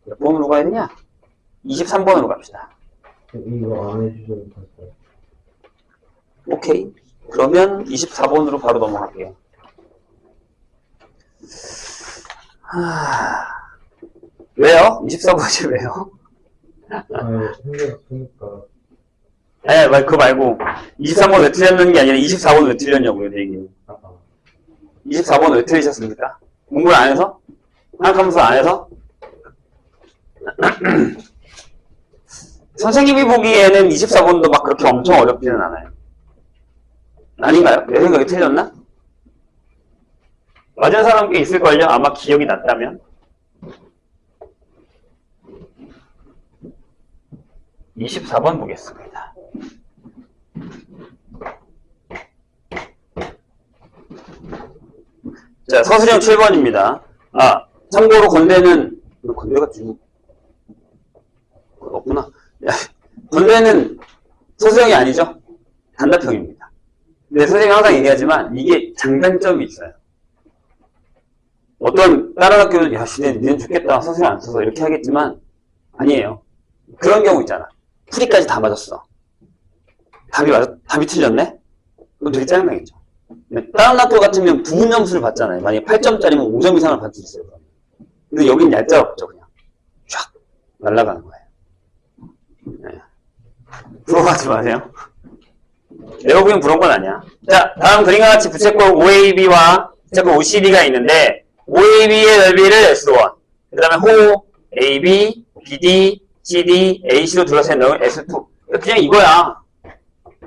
[SPEAKER 1] 몇 번으로 가야 되냐? 23번으로 갑시다.
[SPEAKER 2] 이거 안 해주셔도 될까요?
[SPEAKER 1] 오케이. 그러면 24번으로 바로 넘어갈게요. 왜요? 24번이 왜요?
[SPEAKER 2] 생각하니까.
[SPEAKER 1] 아니, 그거 말고 23번 왜 틀렸는 게 아니라 24번 왜 틀렸냐고요, 내 얘기는. 24번 왜 틀리셨습니까? 공부를 안 해서? 생각하면서 안 해서? 선생님이 보기에는 24번도 막 그렇게 엄청 어렵지는 않아요. 아닌가요? 내 생각이 틀렸나? 맞은 사람 꽤 있을걸요? 아마 기억이 났다면. 24번 보겠습니다. 자, 서술형 7번입니다. 아, 참고로 건대는, 건대가 쭉, 없구나. 야, 건대는 서술형이 아니죠? 단답형입니다. 근데 선생님이 항상 얘기하지만, 이게 장단점이 있어요. 어떤 다른 학교는, 야, 니는 좋겠다. 서술형 안 써서 이렇게 하겠지만, 아니에요. 그런 경우 있잖아. 풀이까지 다 맞았어. 답이 틀렸네? 그건 되게 짜증나겠죠. 다른 학교 같으면 부분 점수를 받잖아요. 만약에 8점짜리면 5점 이상을 받을 수 있어요. 근데 여긴 얄짤없죠, 그냥. 쫙 날아가는 거예요. 네. 부러워하지 마세요. 내가 보기엔 부러운 건 아니야. 자, 다음 그림과 같이 부채꼴 OAB와 부채꼴 OCB가 있는데, OAB의 넓이를 S1, 그 다음에 호 AB, BD, CD, AC로 둘러싼 넓이 S2. 그냥 이거야.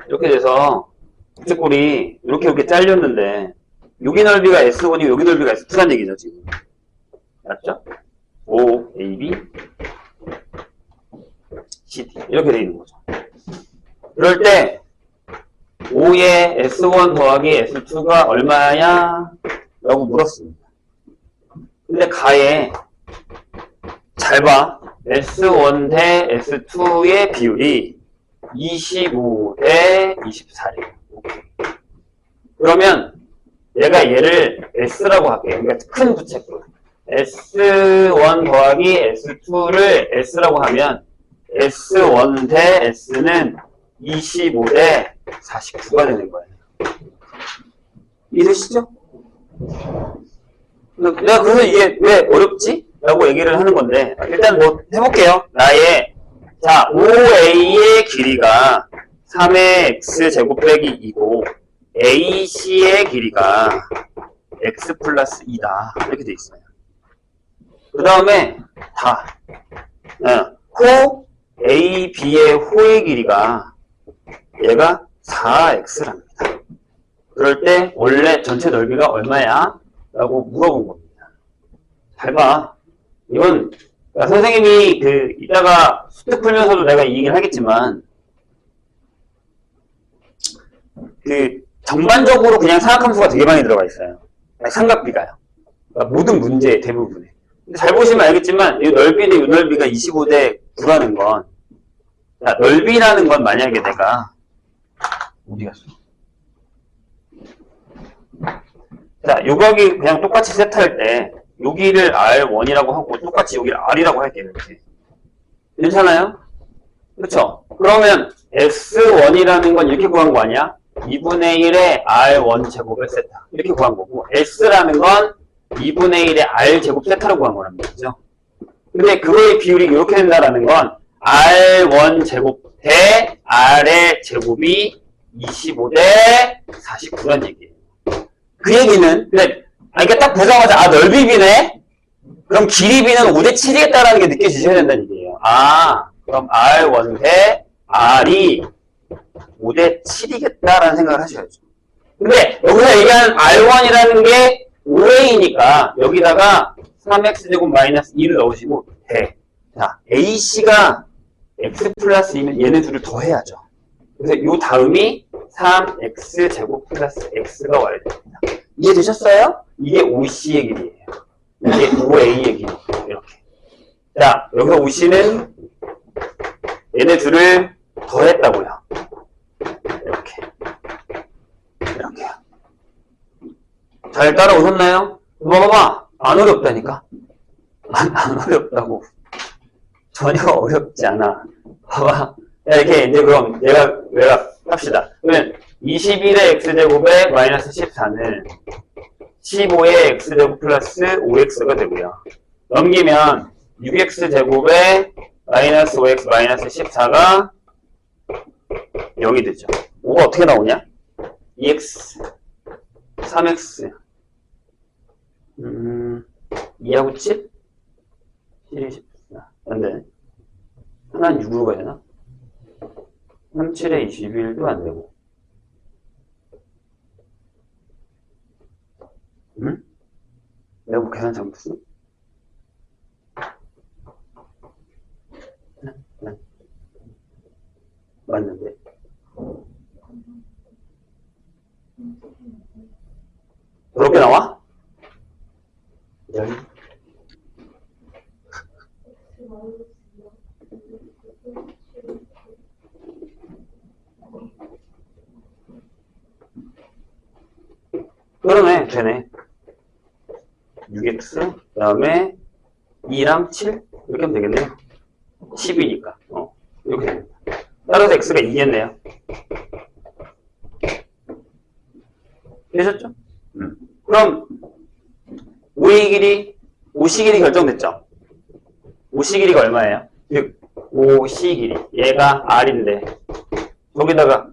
[SPEAKER 1] 이렇게 돼서 부채꼴이 이렇게 잘렸는데 여기 넓이가 S1이고 여기 넓이가 S2란 얘기죠, 지금. 맞죠? O, A, B, C, D 이렇게 돼 있는 거죠. 그럴 때 O의 S1 더하기 S2가 얼마야? 라고 물었습니다. 근데 가에 잘 봐. S1 대 S2의 비율이 25 대 24래요. 그러면 얘가 얘를 S라고 할게요. 그러니까 큰 부채꼴. S1 더하기 S2를 S라고 하면 S1 대 S는 25 대 49가 되는 거예요. 이해되시죠? 내가 그래서 이게 왜 어렵지? 라고 얘기를 하는 건데 일단 뭐 해볼게요. 자, OA의 길이가 3의 X제곱 빼기 2고 AC의 길이가 X 플러스 2다. 이렇게 돼 있어요. 그 다음에 호 AB의 호의 길이가 얘가 4X랍니다. 그럴 때 원래 전체 넓이가 얼마야? 라고 물어본 겁니다. 잘 봐. 이건 선생님이 이따가 수특 풀면서도 내가 이 얘기를 하겠지만 전반적으로 그냥 사각함수가 되게 많이 들어가 있어요. 삼각비가요. 그러니까 모든 문제의 대부분에. 근데 잘 보시면 알겠지만 이 넓이 대 이 넓이가 25 대 9라는 건 넓이라는 건 만약에 내가 어디 갔어? 자, 요각이 그냥 똑같이 세트할 때 여기를 R1이라고 하고 똑같이 여기를 R이라고 할게요. 이렇게. 괜찮아요? 그렇죠? 그러면 S1이라는 건 이렇게 구한 거 아니야? 2분의 1의 R1 제곱을 세타. 이렇게 구한 거고 S라는 건 2분의 1의 R 제곱 세타로 구한 거란 말이죠. 근데 그거의 비율이 이렇게 된다라는 건 R1 제곱 대 R의 제곱이 25 대 49란 얘기예요. 그 얘기는 그러니까 딱 보자마자 넓이 B네? 그럼 길이 B는 5 대 7이겠다라는 게 느껴지셔야 된다는 얘기예요. 그럼 R1 대 R이 5 대 7이겠다라는 생각을 하셔야죠. 근데 여기서 얘기하는 R1이라는 게 5A니까 여기다가 3X제곱 마이너스 2를 넣으시고 대. 자, AC가 X 플러스 2면 얘네 둘을 더해야죠. 그래서 요 다음이 3X제곱 플러스 X가 와야 됩니다. 이해되셨어요? 이게 OC의 길이에요. 이게 OA의 길이. 이렇게. 자, 여기서 OC는 얘네 둘을 더했다고요. 이렇게요. 잘 따라오셨나요? 봐봐. 안 어렵다니까. 안 어렵다고. 전혀 어렵지 않아. 봐봐. 자, 이렇게 이제 그럼 외곽 합시다. 그러면 21의 x제곱에 마이너스 14는 15의 x제곱 플러스 5x가 되고요. 넘기면 6x제곱에 마이너스 5x 마이너스 14가 0이 되죠. 5가 어떻게 나오냐? 2x 3x 2하고 7? 7이 14 안되네. 하나는 6으로 가야 되나? 3, 7에 21도 안되고 응? 내가 뭐 계산 잘못했어? 네. 맞는데 그렇게 나와? 그러네, 되네. 6x, 그 다음에 2랑 7? 이렇게 하면 되겠네요. 10이니까. 이렇게 됩니다. 따라서 x가 2겠네요. 되셨죠? 그럼, 5의 길이, 5시 길이 결정됐죠? 5시 길이가 얼마예요? 즉, 5시 길이. 얘가 r인데,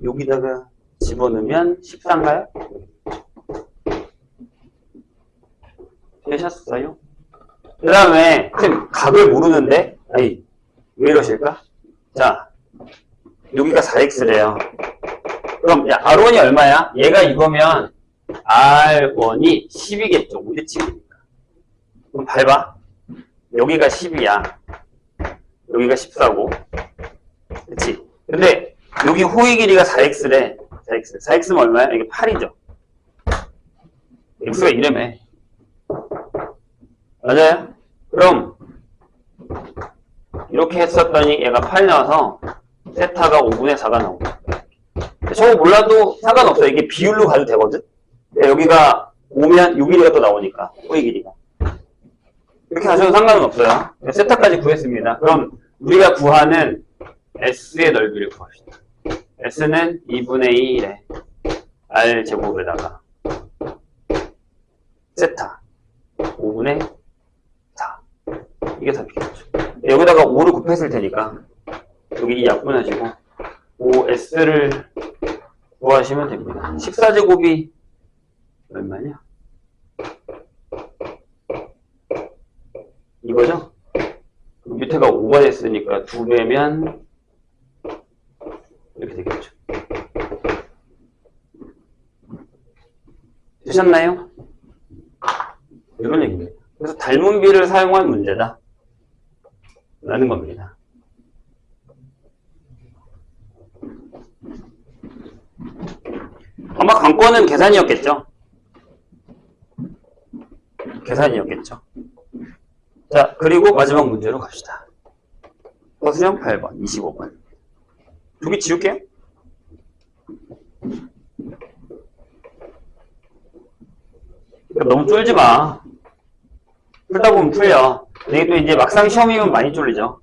[SPEAKER 1] 여기다가 집어넣으면 14인가요? 되셨어요? 그 다음에, 각을 모르는데, 아니, 왜 이러실까? 자, 여기가 4x래요. 그럼, 야, R1이 얼마야? 얘가 이거면, R1이 10이겠죠. 5대칭이니까. 그럼 밟아. 여기가 10이야. 여기가 14고. 그치? 근데, 여기 호의 길이가 4x래. 4x면 얼마야? 이게 8이죠. x가 이래매. 맞아요? 그럼 이렇게 했었더니 얘가 8이 나와서 세타가 5분의 4가 나오고 저거 몰라도 상관없어. 이게 비율로 가도 되거든? 여기가 5면 요 길이가 또 나오니까 호의 길이가 이렇게 하셔도 상관은 없어요. 세타까지 구했습니다. 그럼 우리가 구하는 S의 넓이를 구합시다. S는 2분의 2래 R 제곱에다가 세타 5분의 4 이게 답이겠죠. 여기다가 5를 곱했을 테니까 여기 이 약분하시고 5S를 구하시면 됩니다. 14제곱이 얼마냐? 이거죠? 밑에가 5가 됐으니까 2배면 이렇게 되겠죠. 되셨나요? 이런 얘기입니다. 그래서 닮은 비를 사용한 문제다 라는 겁니다. 아마 관건은 계산이었겠죠? 계산이었겠죠? 자, 그리고 마지막 문제로 갑시다. 서술형 8번, 25번. 여기 지울게요. 너무 쫄지 마. 풀다 보면 풀려. 근데 또 이제 막상 시험이면 많이 쫄리죠.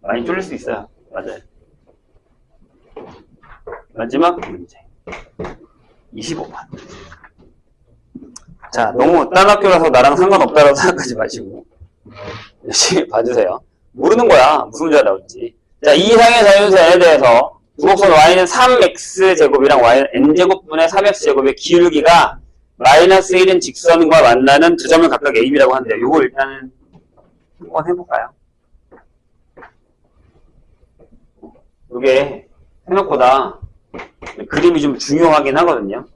[SPEAKER 1] 많이 쫄릴 수 있어요. 맞아요. 마지막 문제. 25번. 자, 너무 딴 학교라서 나랑 상관없다라고 생각하지 마시고 열심히 봐주세요. 모르는 거야. 무슨 문제가 나올지. 자, 이 이상의 자연수에 대해서 주곡선 y는 3x제곱이랑 y는 n제곱분의 3x제곱의 기울기가 마이너스 1인 직선과 만나는 두 점을 각각 a, b라고 하는데요. 요거 일단은 한번 해볼까요? 이게 생각보다 그림이 좀 중요하긴 하거든요.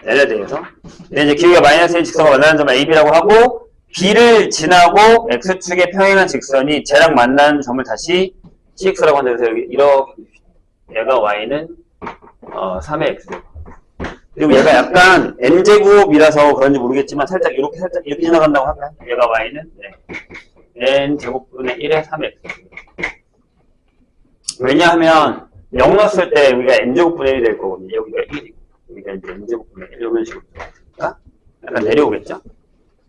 [SPEAKER 1] L에 대해서. 근데 이제 기울기가 마이너스 1인 직선과 만나는 점을 a, b라고 하고 b를 지나고 x축에 평행한 직선이 쟤랑 만나는 점을 다시 cx라고 하는데 그래서 여기 이렇게 얘가 y는 3의 x 그리고 얘가 약간 n제곱이라서 그런지 모르겠지만 살짝 이렇게 지나간다고 할까요? 얘가 y는 n제곱분의 1의 3x 왜냐하면 0 넣었을 때 여기가 n제곱분의 1이 될 거거든요. 여기가 1이고 여기가 이제 n제곱분의 1 이런 식으로 들어가니까 약간 내려오겠죠?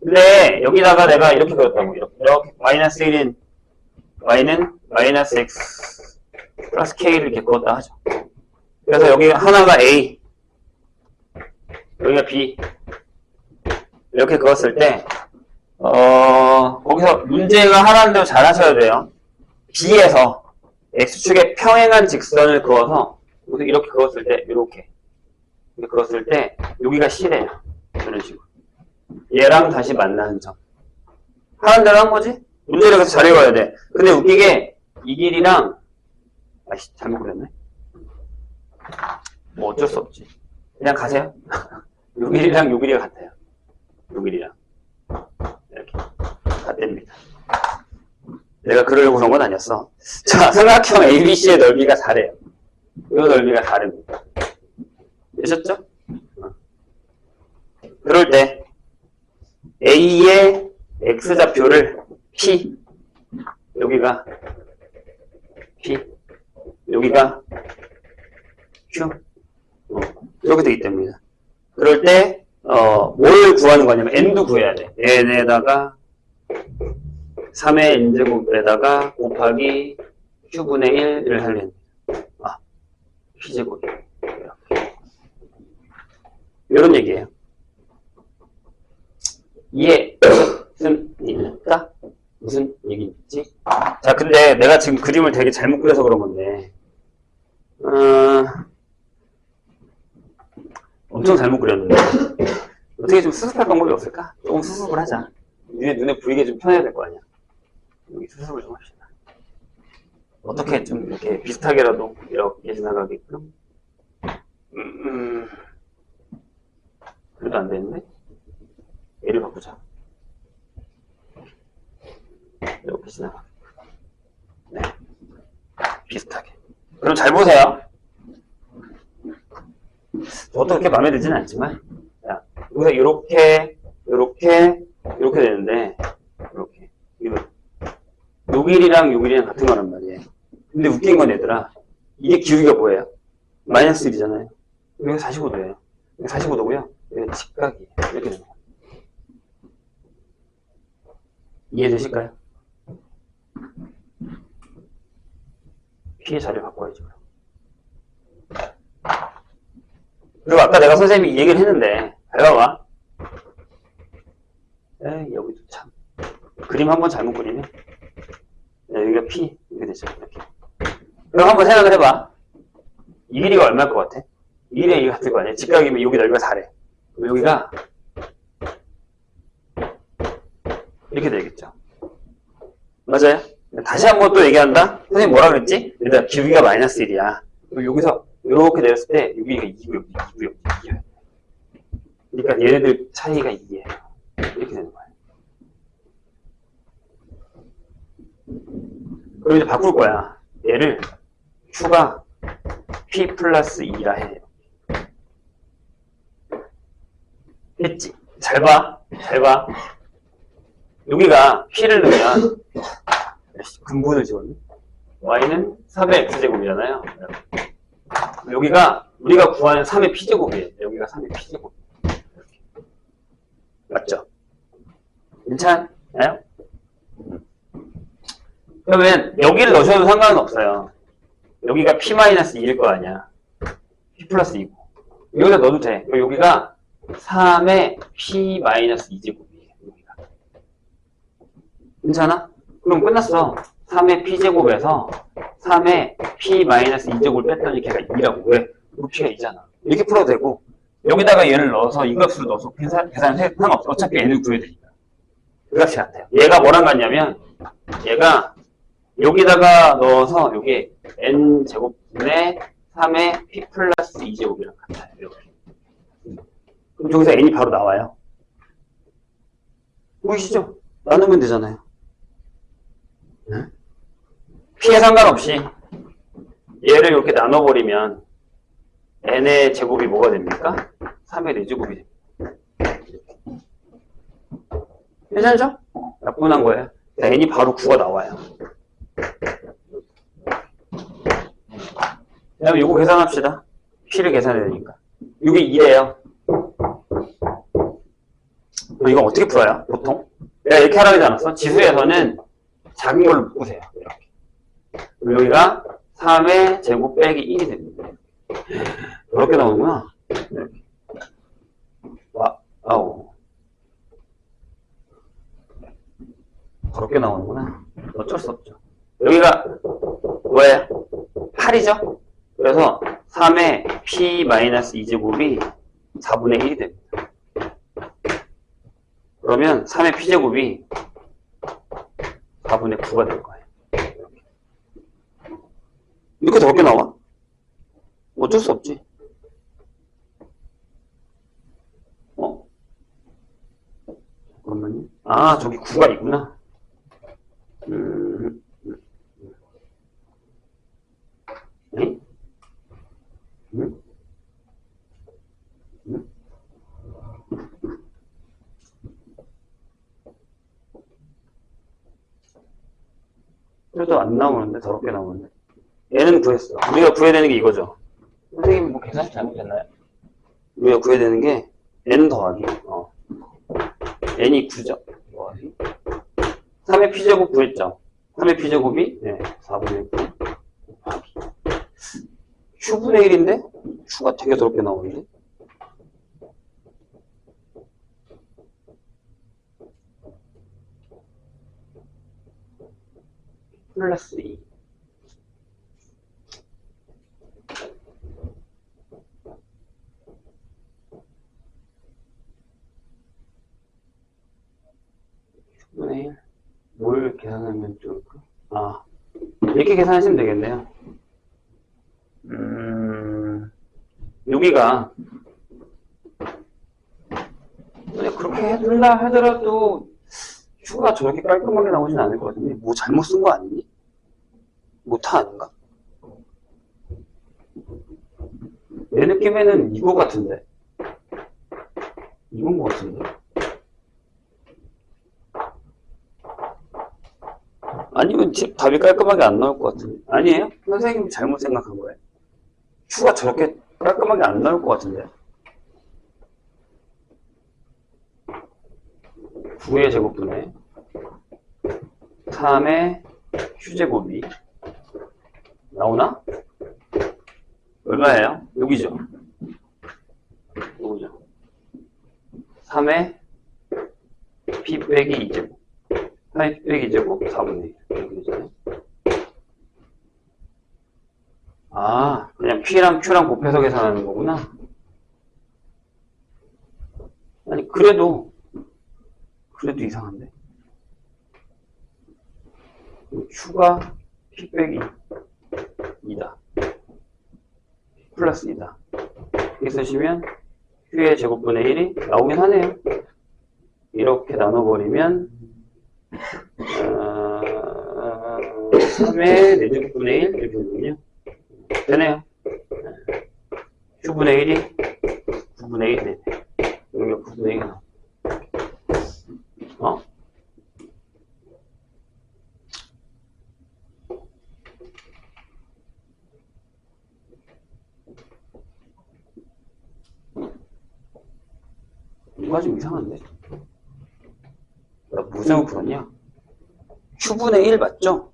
[SPEAKER 1] 근데 여기다가 내가 이렇게 그렸다고 이렇게 마이너스 1인 y는 마이너스 x 플러스 k를 이렇게 그었다 하죠. 그래서 여기 하나가 a, 여기가 b 이렇게 그었을 때 거기서 문제가 하라는 대로 잘 하셔야 돼요. b에서 x축에 평행한 직선을 그어서 이렇게 그었을 때 이렇게 그었을 때 여기가 c래요. 이런 식으로 얘랑 다시 만나는 점 하는 대로 한 거지? 문제를 그래서 잘 읽어야 돼. 근데 웃기게 이 길이랑 아이씨 잘못 그렸네. 뭐 어쩔 수 없지. 그냥 가세요. 요 길이랑 요 길이가 같아요. 요 길이랑 이렇게 같답니다. 내가 그러려고 그런 건 아니었어. 자, 삼각형 ABC의 넓이가 4래요. 이 넓이가 다릅니다. 되셨죠? 그럴 때 A의 X좌표를 P, 여기가 P, 여기가 Q 이렇게 되기 때문이다. 그럴 때 뭘 구하는 거냐면 N도 구해야 돼. N에다가 3의 N제곱에다가 곱하기 Q분의 1을 하려는 P제곱이 이런 얘기예요. 이해 무슨 일일까? 무슨 얘기지? 자, 근데 내가 지금 그림을 되게 잘못 그려서 그런 건데 엄청 잘못 그렸는데 어떻게 좀 수습할 방법이 없을까? 조금 수습을 하자. 눈에 보이게 좀 편해야 될 거 아니야. 여기 수습을 좀 합시다. 어떻게 좀 이렇게 비슷하게라도 이렇게 지나가게끔. 그래도 안 되는데? 얘를 바꾸자. 이렇게 지나가. 네. 비슷하게. 그럼 잘 보세요. 저도 그렇게 마음에 들지는 않지만, 자, 여기서 이렇게 되는데, 이렇게. 요 길이랑 요 길이랑 같은 거란 말이에요. 근데 웃긴 건 얘들아, 이게 기울기가 뭐예요? 마이너스 1이잖아요. 여기가 45도예요. 45도고요. 여기가 직각이에요. 이렇게 되는 거예요. 이해되실까요? P의 자리를 바꿔야죠. 그리고 아까 내가 선생님이 이 얘기를 했는데, 잘 봐봐. 에이, 여기도 참. 그림 한번 잘못 그리네. 여기가 P, 이렇게 되죠. 이렇게. 그럼 한번 생각을 해봐. 이 길이가 얼마일 것 같아? 이 길이가 이게 같을 거 아니야? 직각이면 여기 넓이가 4래. 그럼 여기가 이렇게 되겠죠. 맞아요? 다시 한번 또 얘기한다? 선생님 뭐라 그랬지? 일단 기울기가 마이너스 1이야. 그럼 여기서 이렇게 내렸을 때 여기가 2구역, 2구역, 2구역. 그러니까 얘네들 차이가 2예요. 이렇게 되는 거예요. 그럼 이제 바꿀 거야. 얘를 Q가 P 플러스 2라 해요. 했지? 잘 봐. 잘 봐. 여기가 P를 넣으면 근분을 지웠네. Y는 3의 X제곱이잖아요. 여기가 우리가 구하는 3의 P제곱이에요. 여기가 3의 P제곱. 맞죠? 괜찮아요? 그러면 여기를 넣으셔도 상관은 없어요. 여기가 P-2일 거 아니야. P 플러스 2고. 여기다 넣어도 돼. 여기가 3의 P-2제곱이에요. 여기가. 괜찮아? 그럼 끝났어. 3의 P제곱에서 3의 P-2제곱을 뺐더니 걔가 2라고. 왜? 이거 P가 2잖아. 이렇게 풀어도 되고, 여기다가 얘를 넣어서 이 값으로 넣어서 계산은 상관없어. 어차피 N을 구해야 되니까. 그 값이 같아요. 얘가 뭐랑 같냐면, 얘가 여기다가 넣어서 여기 N제곱분의 3의 P 플러스 2제곱이랑 같아요. 이렇게. 그럼 저기서 N이 바로 나와요. 보이시죠? 나누면 되잖아요. 네? P에 상관없이 얘를 이렇게 나눠버리면 N의 제곱이 뭐가 됩니까? 3의 4제곱이 됩니다. 괜찮죠? 나뿐한 거예요. N이 바로 9가 나와요. 그 다음에 이거 계산합시다. P를 계산해야 되니까. 이게 2래요. 이거 어떻게 풀어요? 보통? 내가 이렇게 하라고 하지 않았어? 지수에서는 작은 걸로 묶으세요. 이렇게. 그리고 여기가 3의 제곱 빼기 1이 됩니다. 그렇게 나오는구나. 이렇게. 아우. 그렇게 나오는구나. 어쩔 수 없죠. 여기가 뭐예요? 8이죠? 그래서 3의 p-2제곱이 4분의 1이 됩니다. 그러면 3의 p제곱이 4분의 9가 될 거예요. 이렇게 적게 나와? 어쩔 수 없지. 잠깐만요. 아, 저기 9가 있구나. 네? 그래도 안 나오는데, 더럽게 나오는데. 얘는 구했어. 우리가 구해야 되는 게 이거죠. 선생님이 뭐 계산 잘못했나요? 우리가 구해야 되는 게 n 더하기 n이 9죠. 더하기 3의 p제곱 구했죠. 3의 p제곱이 4분의 9 곱하기 q분의 1인데 q가 되게 더럽게 나오는데 플러스 2 q분의 1 뭘 계산하면 좋을까? 아, 이렇게 계산하시면 되겠네요. 여기가 그렇게 해준다 하더라도 q가 저렇게 깔끔하게 나오진 않을 것 같은데 뭐 잘못 쓴 거 아니니? 모타 아닌가? 내 느낌에는 이거 같은데 이건 거 같은데 아니면 답이 깔끔하게 안 나올 것 같은데 아니에요? 선생님이 잘못 생각한 거예요. q가 저렇게 깔끔하게 안 나올 것 같은데 9의 제곱분의 3의 q제곱이 나오나? 얼마예요? 여기죠. 요거죠. 3의 p 빼기 2제곱 3의 p 빼기 2제곱 4분의 1 이렇게 되잖아요. 아, 그냥 p랑 q랑 곱해서 계산하는 거구나. 아니 그래도 이상한데 q가 p 빼기 2다 플러스 2다 이렇게 쓰시면 q의 제곱분의 1이 나오긴 하네요. 이렇게 나눠버리면 3의 4제곱분의 1 이렇게 되거든요. 되네요. q분의 1이 9분의 1이 되네. 여기가 9분의 1이 나와. 이거 좀 이상한데? 나 뭐 잘못 풀었냐? q분의 1 맞죠?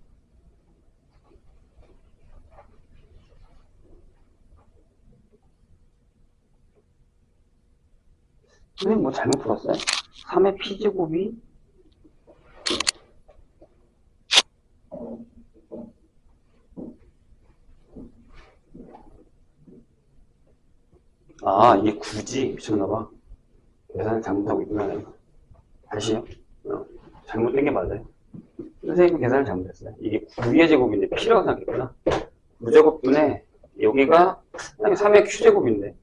[SPEAKER 1] 선생님 뭐 잘못 풀었어요? 3의 p제곱이 아 이게 9지? 미쳤나봐. 계산을 잘못하고 있구나 내가. 다시요? 잘못된 게 맞아요. 선생님 계산을 잘못했어요. 이게 9의 제곱인데 p라고 생각했구나. 9제곱분에 여기가 3의 q제곱인데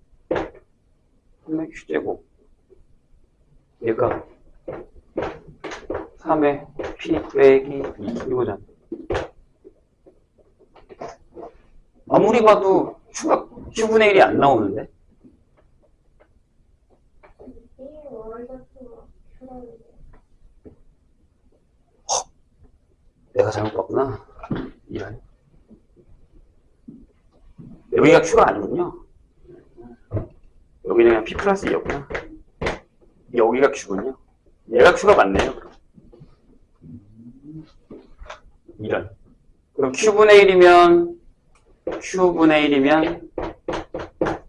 [SPEAKER 1] 3의 q제곱 얘가 3의 p 빼기 2 이거잖아. 아무리 봐도 q가 q분의 1이 안 나오는데 내가 잘못 봤구나. 이런. 여기가 q가 아니군요. 여기는 그냥 p 플러스 2였구나. 여기가 q군요. 얘가 q가 맞네요. 이런. 그럼 Q분의 1이면,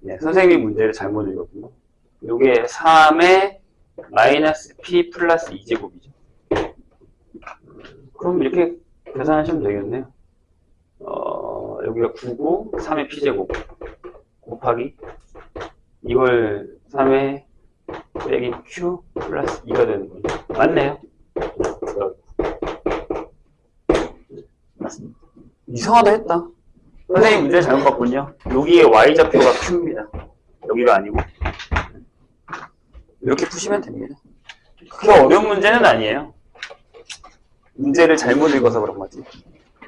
[SPEAKER 1] 네, 선생님이 문제를 잘못 읽었군요. 요게 3의 마이너스 P 플러스 2제곱이죠. 그럼 이렇게 계산하시면 되겠네요. 여기가 9고 3의 P제곱 곱하기 이걸 3의 빼기 Q 플러스 2가 되는 거죠. 맞네요. 맞습니다. 이상하다 했다. 선생님 문제 잘못 봤군요. 여기에 Y좌표가 Q입니다. 여기가 아니고. 이렇게 푸시면 됩니다. 그렇게 어려운 문제는 아니에요. 문제를 잘못 읽어서 그런 거지.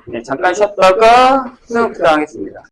[SPEAKER 1] 네, 잠깐 쉬었다가 수능 부탁하겠습니다.